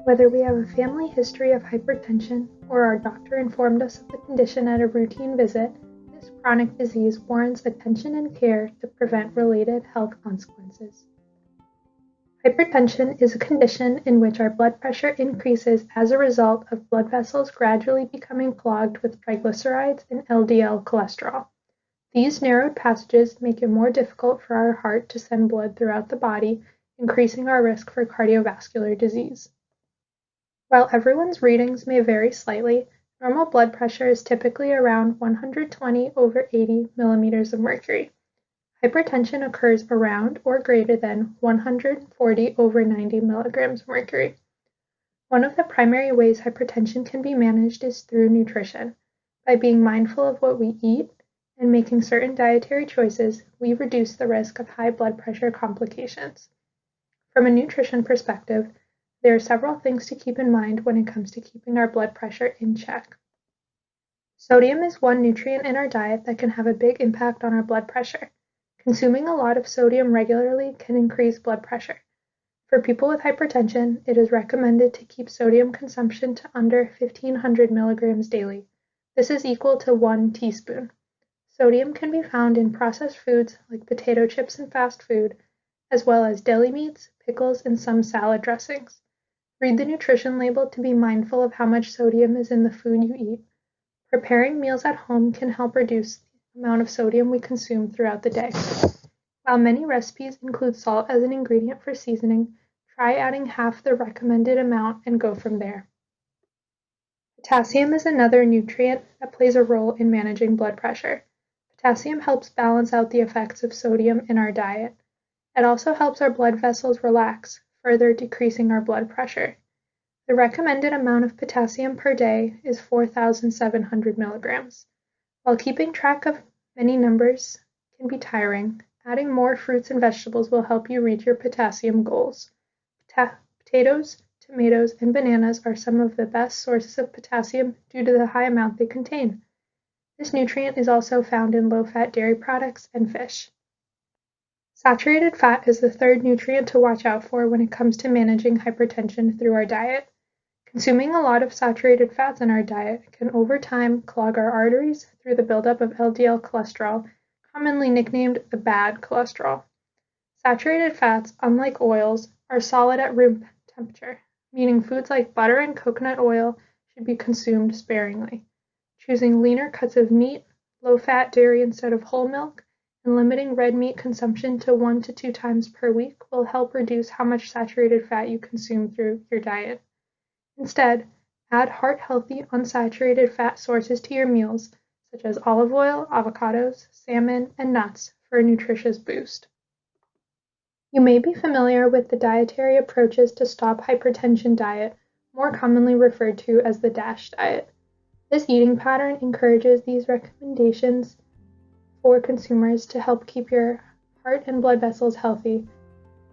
Whether we have a family history of hypertension or our doctor informed us of the condition at a routine visit, this chronic disease warrants attention and care to prevent related health consequences. Hypertension is a condition in which our blood pressure increases as a result of blood vessels gradually becoming clogged with triglycerides and LDL cholesterol. These narrowed passages make it more difficult for our heart to send blood throughout the body, increasing our risk for cardiovascular disease. While everyone's readings may vary slightly, normal blood pressure is typically around 120/80 millimeters of mercury. Hypertension occurs around or greater than 140/90 milligrams of mercury. One of the primary ways hypertension can be managed is through nutrition. By being mindful of what we eat and making certain dietary choices, we reduce the risk of high blood pressure complications. From a nutrition perspective, there are several things to keep in mind when it comes to keeping our blood pressure in check. Sodium is one nutrient in our diet that can have a big impact on our blood pressure. Consuming a lot of sodium regularly can increase blood pressure. For people with hypertension, it is recommended to keep sodium consumption to under 1,500 milligrams daily. This is equal to 1 teaspoon. Sodium can be found in processed foods like potato chips and fast food, as well as deli meats, pickles, and some salad dressings. Read the nutrition label to be mindful of how much sodium is in the food you eat. Preparing meals at home can help reduce the amount of sodium we consume throughout the day. While many recipes include salt as an ingredient for seasoning, try adding half the recommended amount and go from there. Potassium is another nutrient that plays a role in managing blood pressure. Potassium helps balance out the effects of sodium in our diet. It also helps our blood vessels relax, further decreasing our blood pressure. The recommended amount of potassium per day is 4,700 milligrams. While keeping track of many numbers can be tiring, adding more fruits and vegetables will help you reach your potassium goals. Potatoes, tomatoes, and bananas are some of the best sources of potassium due to the high amount they contain. This nutrient is also found in low-fat dairy products and fish. Saturated fat is the third nutrient to watch out for when it comes to managing hypertension through our diet. Consuming a lot of saturated fats in our diet can over time clog our arteries through the buildup of LDL cholesterol, commonly nicknamed the bad cholesterol. Saturated fats, unlike oils, are solid at room temperature, meaning foods like butter and coconut oil should be consumed sparingly. Choosing leaner cuts of meat, low-fat dairy instead of whole milk, and limiting red meat consumption to 1 to 2 times per week will help reduce how much saturated fat you consume through your diet. Instead, add heart-healthy, unsaturated fat sources to your meals, such as olive oil, avocados, salmon, and nuts, for a nutritious boost. You may be familiar with the dietary approaches to stop hypertension diet, more commonly referred to as the DASH diet. This eating pattern encourages these recommendations for consumers to help keep your heart and blood vessels healthy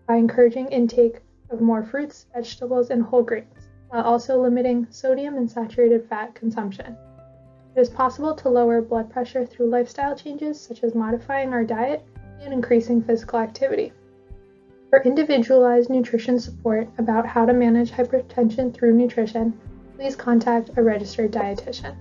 by encouraging intake of more fruits, vegetables, and whole grains, while also limiting sodium and saturated fat consumption. It is possible to lower blood pressure through lifestyle changes such as modifying our diet and increasing physical activity. For individualized nutrition support about how to manage hypertension through nutrition, please contact a registered dietitian.